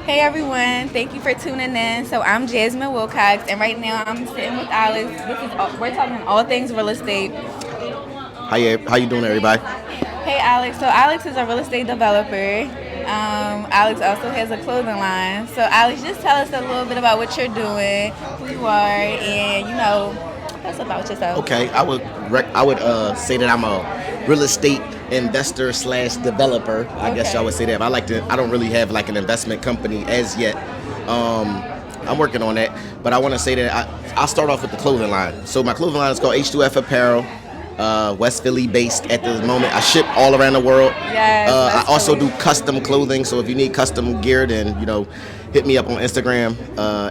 Hey everyone, thank you for tuning in. So I'm Jasmine Wilcox, and right now I'm sitting with Alex. We're talking all things real estate. How you doing, everybody? Hey Alex, so Alex is a real estate developer. Alex also has a clothing line. So Alex, just tell us a little bit about what you're doing, who you are, and tell us about yourself. Okay, I would say that I'm a real estate investor slash developer. I guess y'all Okay. would say that. But I don't really have like an investment company as yet. I'm working on that, but I want to say that I'll start off with the clothing line. So my clothing line is called H2F Apparel. West Philly based at the moment. I ship all around the world. Yes, I West also Philly. do custom clothing. So if you need custom gear, then hit me up on Instagram,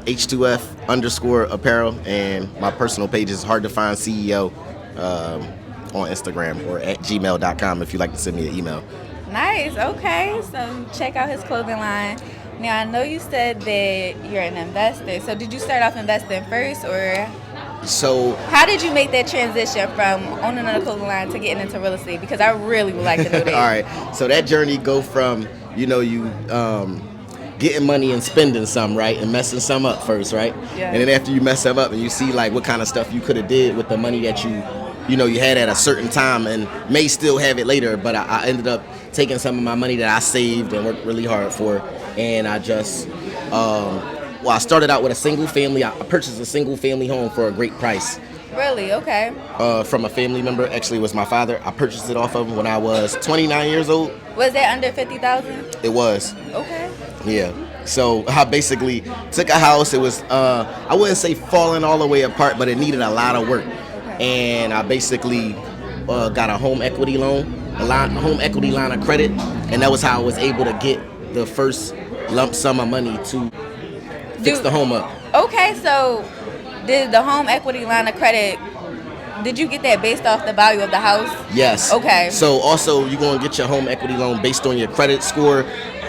H2F underscore apparel, and my personal page is hard to find CEO on Instagram or at gmail.com if you'd like to send me an email. Nice. Okay. So check out his clothing line. Now I know you said that you're an investor. So did you start off investing first, or So how did you make that transition from owning a clothing line to getting into real estate? Because I really would like to know all that. right, so that journey go from you getting money and spending some, right, and messing some up first, right? Yeah. And then after you mess them up and you see like what kind of stuff you could have did with the money that you had at a certain time and may still have it later, but I ended up taking some of my money that I saved and worked really hard for, and I just I started out with a single family. I purchased a single family home for a great price Really? Okay. from a family member. Actually, it was my father. I purchased it off of him when I was 29 years old. Was that under 50,000? It was. Okay. Yeah. So I basically took a house. It was I wouldn't say falling all the way apart, but it needed a lot of work. Okay. And I basically got a home equity loan, a home equity line of credit, and that was how I was able to get the first lump sum of money to fix the home up. Okay. So did the home equity line of credit? Did you get that based off the value of the house? Yes. Okay. So also you're gonna get your home equity loan based on your credit score.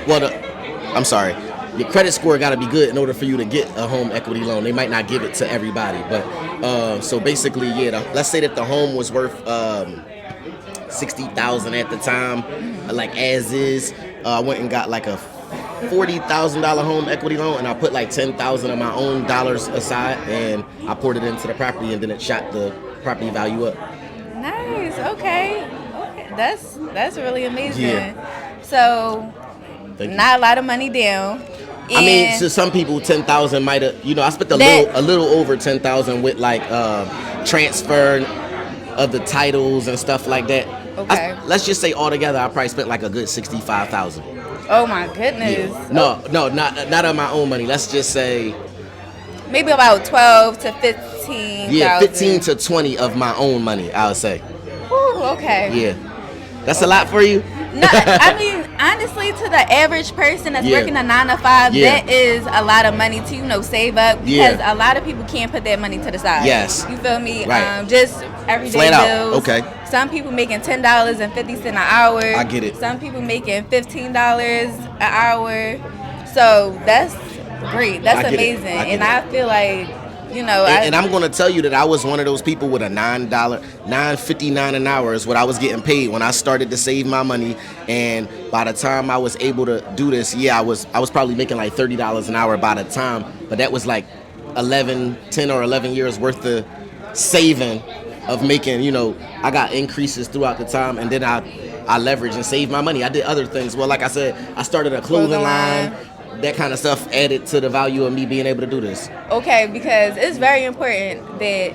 I'm sorry. Your credit score got to be good in order for you to get a home equity loan. They might not give it to everybody, but so basically, yeah. Let's say that the home was worth 60,000 at the time, like as is. I went and got like a $40,000 home equity loan, and I put like 10,000 of my own dollars aside, and I poured it into the property, and then it shot the property value up. Nice. Okay. Okay. That's really amazing. Yeah. So Thank you. not a lot of money down. I mean, And to some people, 10,000 might have. I spent That- a little over 10,000 with like transfer of the titles and stuff like that. Okay. Let's just say altogether, I probably spent like a good 65,000. oh my goodness. No, not of my own money. Let's just say Maybe about 12 to 15. 15 to 20 of my own money. I would say. Whew, okay. Yeah, that's a lot for you. No, I mean honestly, to the average person that's Yeah. working a 9 to 5, Yeah. that is a lot of money to save up, because Yeah. a lot of people can't put that money to the side. Yes. You feel me? Right. Just everyday Flat out. bills. Okay. Some people making $10.50 an hour. I get it. Some people making $15 an hour. So that's great. That's I get it. amazing. I get And it. I feel like And I'm gonna tell you that I was one of those people with a $9.59 an hour is what I was getting paid when I started to save my money. And by the time I was able to do this, I was probably making like $30 an hour by the time. But that was like 10 or 11 years worth of saving of making. I got increases throughout the time, and then I leveraged and saved my money. I did other things. Well, like I said, I started a clothing line. That kind of stuff added to the value of me being able to do this. okay, because it's very important that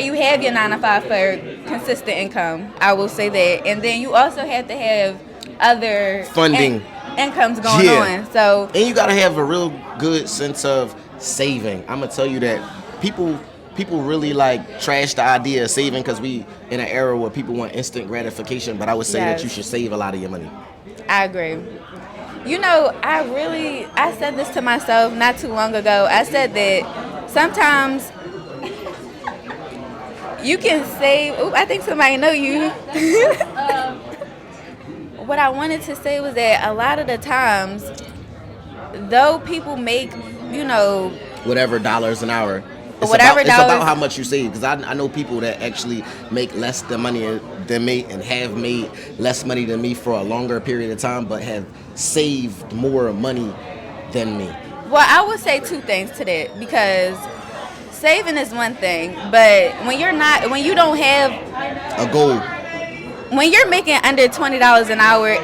you have your 9 to 5 for consistent income. I will say that, and then you also have to have other Funding. incomes going on. So And you gotta have a real good sense of saving. I'm gonna tell you that people really like trash the idea of saving because we in an era where people want instant gratification. But I would say that Yes. you should save a lot of your money. I agree. I said this to myself not too long ago. I said that sometimes you can save. Ooh, I think somebody know you. What I wanted to say was that a lot of the times, though people make, Whatever dollars an hour. Whatever It's dollars- about how much you save. Because I know people that actually make less than money than me and have made less money than me for a longer period of time, but have saved more money than me. Well, I would say two things to that, because saving is one thing, but when you don't have A goal. when you're making under $20 an hour,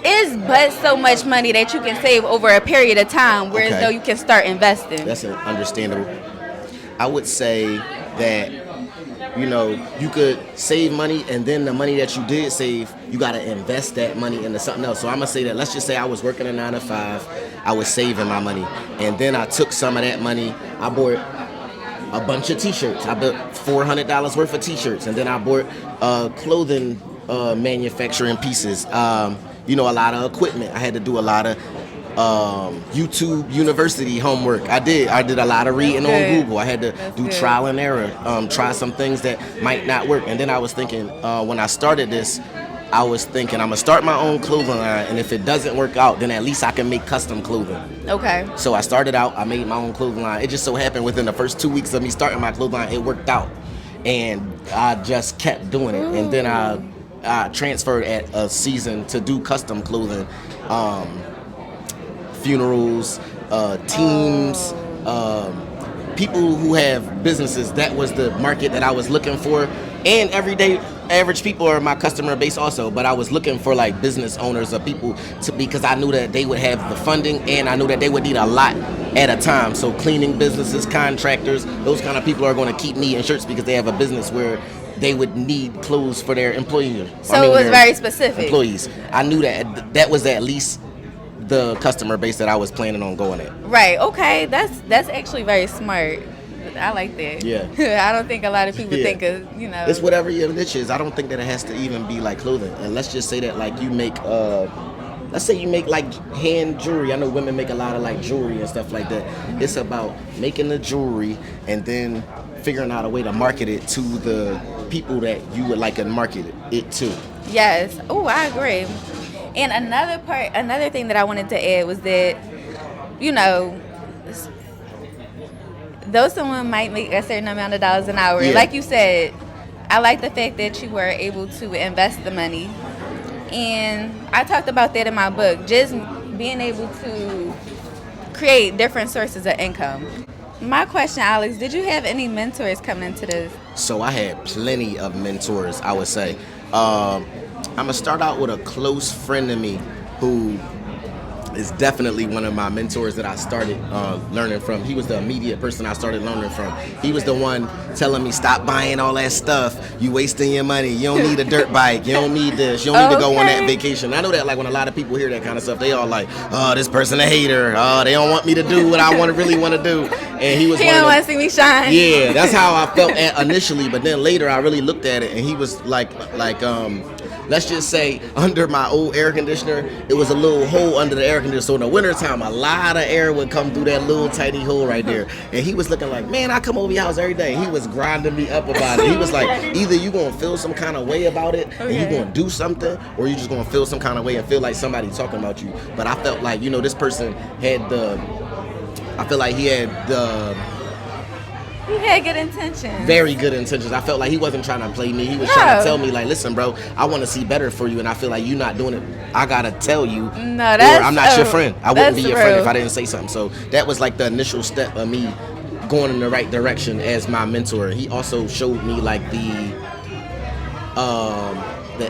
is but so much money that you can save over a period of time, whereas Okay. though you can start investing. That's understandable. I would say that, you could save money, and then the money that you did save, you got to invest that money into something else. So I'm going to say that, let's just say I was working a 9 to 5, I was saving my money, and then I took some of that money, I bought a bunch of t-shirts. I bought $400 worth of t-shirts, and then I bought clothing manufacturing pieces, a lot of equipment. I had to do a lot of YouTube University homework. I did a lot of reading on Google. I had to do trial and error, try some things that might not work. And then I was thinking, when I started this, I'm gonna start my own clothing line, and if it doesn't work out, then at least I can make custom clothing. Okay. So I started out, I made my own clothing line. It just so happened within the first 2 weeks of me starting my clothing line, it worked out. And I just kept doing it. And then I transferred at a season to do custom clothing, funerals, teams, people who have businesses. That was the market that I was looking for. And everyday average people are my customer base also, but I was looking for like business owners or people because I knew that they would have the funding, and I knew that they would need a lot at a time. So cleaning businesses, contractors, those kind of people are going to keep me in shirts because they have a business where they would need clothes for their employees. So it was very specific. Employees. I knew that was at least the customer base that I was planning on going at. Right. Okay. That's actually very smart. I like that. Yeah. I don't think a lot of people think of, It's whatever your niche is. I don't think that it has to even be like clothing. And let's just say that like you make, let's say you make like hand jewelry. I know women make a lot of like jewelry and stuff like that. It's about making the jewelry and then figuring out a way to market it to the people that you would like to market it to. Yes. Oh, I agree. And another thing that I wanted to add was that, though someone might make a certain amount of dollars an hour, like you said, I like the fact that you were able to invest the money. And I talked about that in my book, just being able to create different sources of income. My question, Alex, did you have any mentors coming into this? So I had plenty of mentors, I would say. I'm going to start out with a close friend of me who is definitely one of my mentors that I started learning from. He was the immediate person I started learning from. He was the one telling me, stop buying all that stuff. You wasting your money. You don't need a dirt bike. You don't need this. You don't need to go on that vacation. I know that like when a lot of people hear that kind of stuff, they all like, oh, this person a hater. Oh, they don't want me to do what I really want to do. And he don't want to see me shine. Yeah, that's how I felt initially. But then later I really looked at it, and he was like let's just say under my old air conditioner, it was a little hole under the air conditioner. So in the wintertime, a lot of air would come through that little tiny hole right there. And he was looking like, man, I come over your house every day. He was grinding me up about it. He was like, either you going to feel some kind of way about it and you going to do something, or you just going to feel some kind of way and feel like somebody talking about you. But I felt like, this person had He had good intentions. Very good intentions. I felt like he wasn't trying to play me. He was trying to tell me, like, listen, bro, I want to see better for you, and I feel like you're not doing it. I got to tell you, or I'm not your friend. I wouldn't be your friend if I didn't say something. So that was like the initial step of me going in the right direction as my mentor. He also showed me, like, the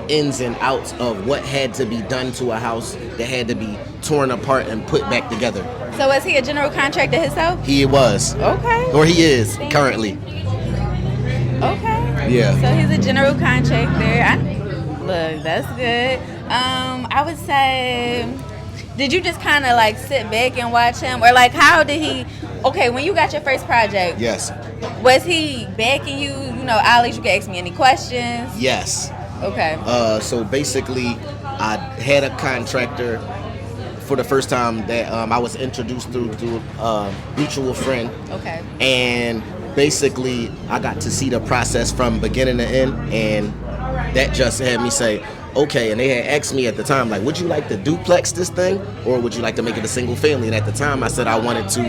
ins and outs of what had to be done to a house that had to be torn apart and put back together. So was he a general contractor himself? He was. Okay. Or he is currently. Okay. Yeah. So he's a general contractor. Look, that's good. I would say, did you just kind of like sit back and watch him? Or like how did he, when you got your first project. Yes. Was he backing you? Alex, you can ask me any questions. Yes. Okay. So basically, I had a contractor for the first time that I was introduced through a mutual friend. Okay. And basically, I got to see the process from beginning to end, and that just had me say, okay. And they had asked me at the time, like, would you like to duplex this thing, or would you like to make it a single family? And at the time, I said I wanted to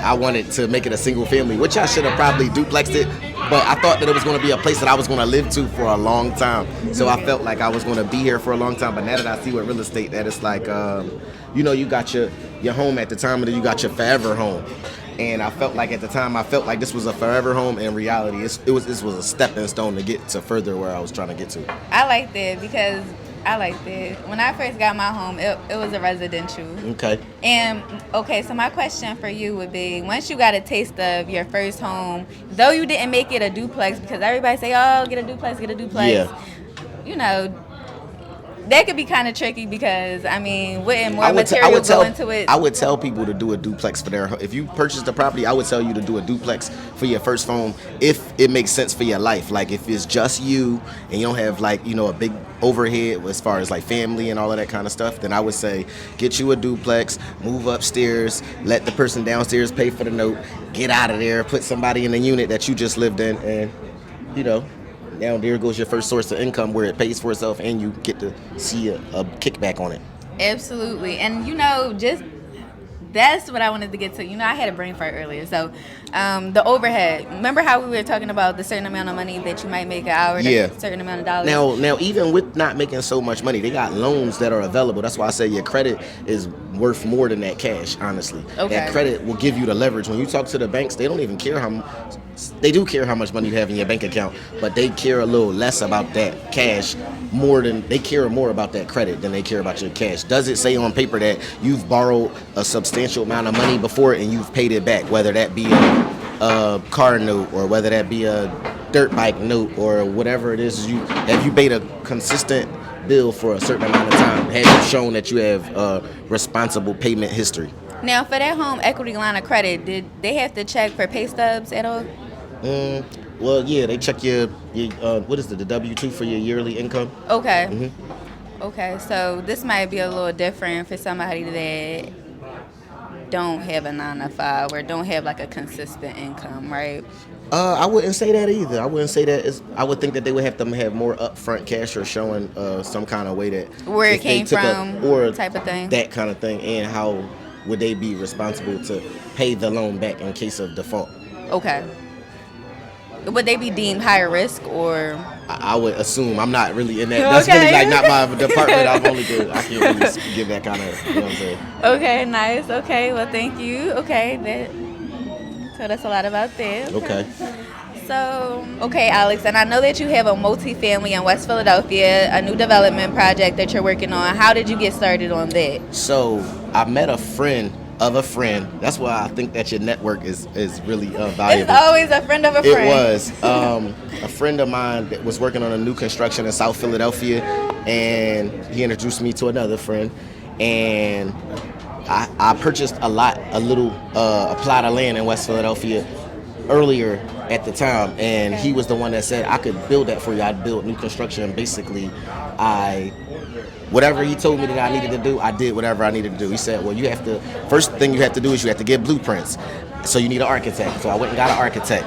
I wanted to make it a single family, which I should have probably duplexed it. But I thought that it was going to be a place that I was going to live to for a long time. So I felt like I was going to be here for a long time. But now that I see with real estate, that it's like, you got your home at the time, and then you got your forever home. And I felt like at the time, this was a forever home. In reality, this was a stepping stone to get to further where I was trying to get to. I like that because I liked it. When I first got my home, it was a residential. Okay. And, so my question for you would be, once you got a taste of your first home, though you didn't make it a duplex, because everybody say, oh, get a duplex. Yeah. That could be kind of tricky because, wouldn't more material go into it? I would tell people to do a duplex for their home. If you purchase the property, I would tell you to do a duplex for your first home if it makes sense for your life. Like if it's just you and you don't have a big overhead as far as like family and all of that kind of stuff, then I would say get you a duplex, move upstairs, let the person downstairs pay for the note, get out of there, put somebody in the unit that you just lived in, and now there goes your first source of income where it pays for itself and you get to see a kickback on it. Absolutely. And, that's what I wanted to get to. I had a brain fart earlier. So the overhead. Remember how we were talking about the certain amount of money that you might make an hour, a certain amount of dollars? Now, even with not making so much money, they got loans that are available. That's why I say your credit is worth more than that cash, honestly. Okay. That credit will give you the leverage. When you talk to the banks, they don't even care they do care how much money you have in your bank account, but they care a little less about that cash they care more about that credit than they care about your cash. Does it say on paper that you've borrowed a substantial amount of money before and you've paid it back, whether that be a car note or whether that be a dirt bike note or whatever it is? Have you paid a consistent bill for a certain amount of time? Have you shown that you have responsible payment history? Now, for that home equity line of credit, did they have to check for pay stubs at all? Well, yeah, they check your what is it, the W-2 for your yearly income? Okay. Mm-hmm. Okay, so this might be a little different for somebody that don't have a 9-to-5 or don't have like a consistent income, right? I wouldn't say that either. I wouldn't say that. I would think that they would have to have more upfront cash or showing some kind of way that where it came from, or type of thing. That kind of thing, and how would they be responsible to pay the loan back in case of default? Okay. Would they be deemed higher risk or? I would assume. I'm not really in that. That's really like not my department. I can't really give that kind of, you know what I'm saying? Okay, nice. Okay, well, thank you. Okay, that told us a lot about that. Okay. So, okay, Alex, and I know that you have a multifamily in West Philadelphia, a new development project that you're working on. How did you get started on that? So, I met a friend of a friend. That's why I think that your network is really valuable. It's always a friend of a friend. It was. A friend of mine that was working on a new construction in South Philadelphia, and he introduced me to another friend, and I purchased a plot of land in West Philadelphia earlier at the time, and he was the one that said I could build that for you. I'd build new construction. Basically, whatever he told me that I needed to do, I did whatever I needed to do. He said, well, first thing you have to do is you have to get blueprints. So you need an architect. So I went and got an architect.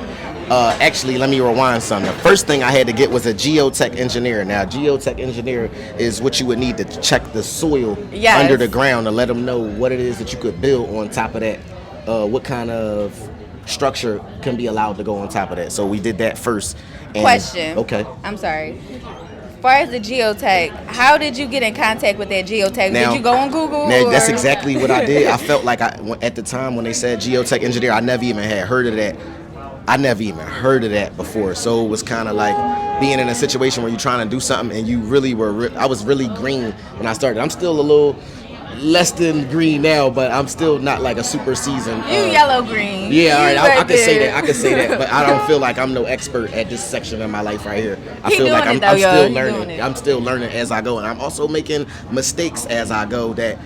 Actually, let me rewind some. The first thing I had to get was a geotech engineer. Now, geotech engineer is what you would need to check the soil under the ground to let them know what it is that you could build on top of that, what kind of structure can be allowed to go on top of that. So we did that first. Question. Okay. I'm sorry. As far as the geotech, how did you get in contact with that geotech? Did you go on Google? Now, that's exactly what I did. I felt like at the time when they said geotech engineer, I never even had heard of that. I never even heard of that before. So it was kind of like being in a situation where you're trying to do something and you really were, I was really green when I started. I'm still a little less than green now, but I'm still not like a super seasoned. You yellow green. Yeah, all right. I can say that. I can say that, but I don't feel like I'm no expert at this section of my life right here. I feel like I'm still learning. I'm still learning as I go, and I'm also making mistakes as I go. That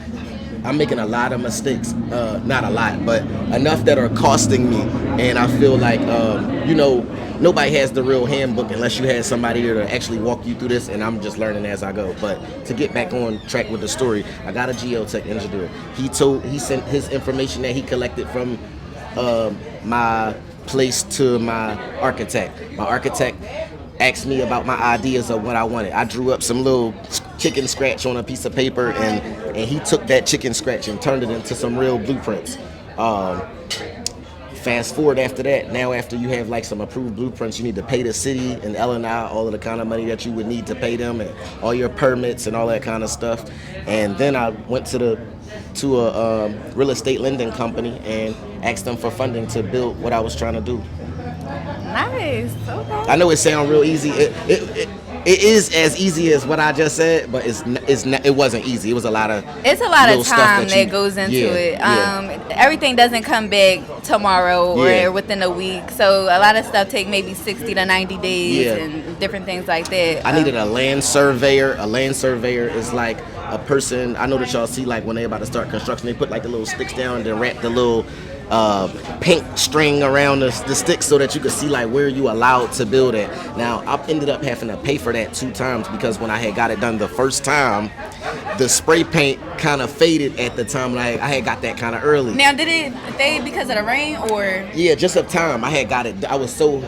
I'm making a lot of mistakes. Not a lot, but enough that are costing me. And I feel like nobody has the real handbook unless you had somebody there to actually walk you through this, and I'm just learning as I go. But to get back on track with the story, I got a geotech engineer. He sent his information that he collected from my place to my architect. My architect asked me about my ideas of what I wanted. I drew up some little chicken scratch on a piece of paper, and he took that chicken scratch and turned it into some real blueprints. fast forward after that, now after you have like some approved blueprints, you need to pay the city and L&I all of the kind of money that you would need to pay them, and all your permits and all that kind of stuff. And then I went to a real estate lending company and asked them for funding to build what I was trying to do. Nice. Okay. I know it sounds real easy. It is as easy as what I just said, but it wasn't easy. It was a lot of time that goes into it. Yeah. Everything doesn't come back tomorrow or within a week. So a lot of stuff take maybe 60 to 90 days and different things like that. I needed a land surveyor. A land surveyor is like a person. I know that y'all see like when they're about to start construction, they put like the little sticks down and then wrap the little pink string around the sticks so that you could see like where you allowed to build at. Now I ended up having to pay for that 2 times because when I had got it done the first time, the spray paint kind of faded at the time. Like I had got that kind of early. Now did it fade because of the rain or? Yeah, just of time. I had got it. I was so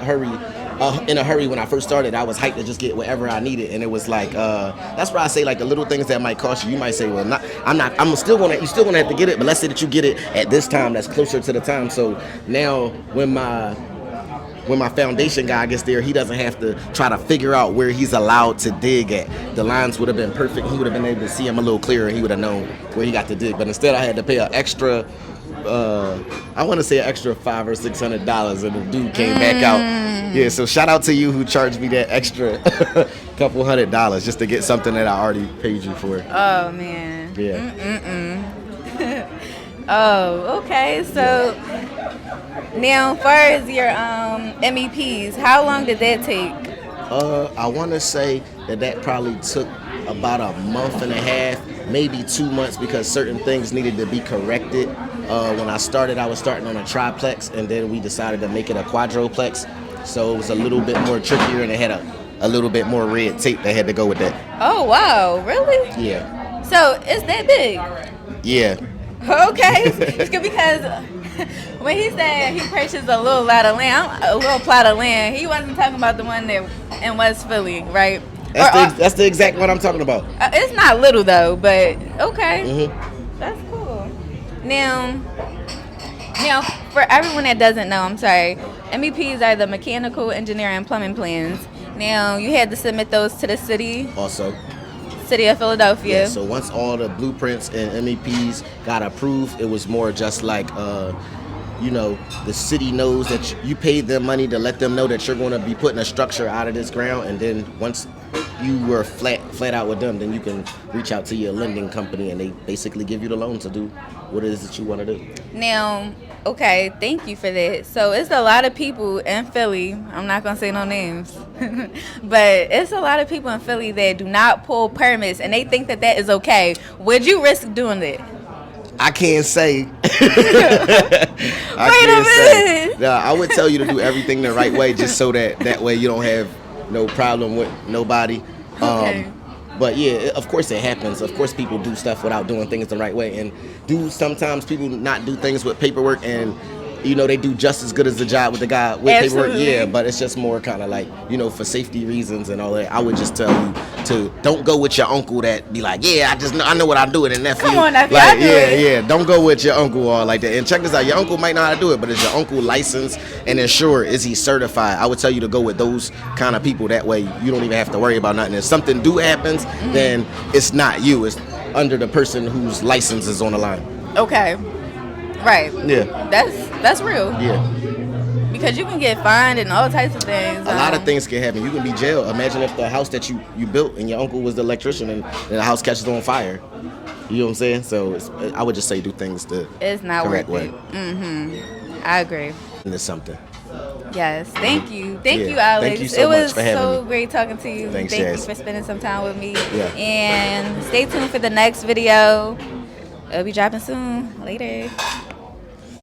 in a hurry when I first started. I was hyped to just get whatever I needed, and it was like that's why I say like the little things that might cost you. You might say, well, you still gonna have to get it, but let's say that you get it at this time that's closer to the time. So now when my foundation guy gets there, he doesn't have to try to figure out where he's allowed to dig at. The lines would have been perfect. He would have been able to see him a little clearer. He would have known where he got to dig. But instead, I had to pay an extra. I want to say an extra $500 or $600, and the dude came back out. Yeah, so shout out to you who charged me that extra couple $100 just to get something that I already paid you for. Oh man. Yeah. Oh, okay. So now, as far as your MEPs, how long did that take? I want to say that probably took about a month and a half, maybe 2 months, because certain things needed to be corrected. When I started, I was starting on a triplex, and then we decided to make it a quadruplex. So it was a little bit more trickier, and it had a little bit more red tape that had to go with that. Oh, wow. Really? Yeah. So it's that big? Yeah. Okay. Because when he said he purchased a little plot of land, he wasn't talking about the one that in West Philly, right? That's the exact one I'm talking about. It's not little, though, but okay. Mm-hmm. That's cool. Now, for everyone that doesn't know, I'm sorry, MEPs are the mechanical, engineering, and plumbing plans. Now, you had to submit those to the city. Also. City of Philadelphia. Yeah, so once all the blueprints and MEPs got approved, it was more just like, the city knows that you paid them money to let them know that you're going to be putting a structure out of this ground, and then once you were flat out with them, then you can reach out to your lending company, and they basically give you the loan to do what it is that you want to do. Now, okay, thank you for that. So it's a lot of people in Philly, I'm not going to say no names, but it's a lot of people in Philly that do not pull permits, and they think that is okay. Would you risk doing that? I can't say. Wait a minute. Nah, I would tell you to do everything the right way, just so that way you don't have no problem with nobody. Okay. But yeah, of course it happens. Of course people do stuff without doing things the right way, and sometimes people not do things with paperwork, and they do just as good as the job with the guy with Absolutely. paperwork. Yeah, but it's just more kind of like, for safety reasons and all that. I would just tell you to don't go with your uncle that be like, yeah, I know what I'm doing, and nephew. Come on, nephew, like, I do it. Yeah, don't go with your uncle or like that. And check this out, your uncle might know how to do it, but is your uncle licensed and insured? Is he certified? I would tell you to go with those kind of people. That way you don't even have to worry about nothing. If something happens, then it's not you. It's under the person whose license is on the line. Okay. Right. Yeah. That's real. Yeah. Because you can get fined and all types of things. A lot of things can happen. You can be jailed. Imagine if the house that you built and your uncle was the electrician and the house catches on fire. You know what I'm saying? So I would just say do things the it's not correct worth way. it. Mm-hmm. I agree. And it's something. Yes. Thank you. Thank Yeah. you, Alex. Thank you so much for having It was so me. great talking to you. Thanks, Thank Jazz. you for spending some time with me. Yeah. And stay tuned for the next video. It'll be dropping soon. Later.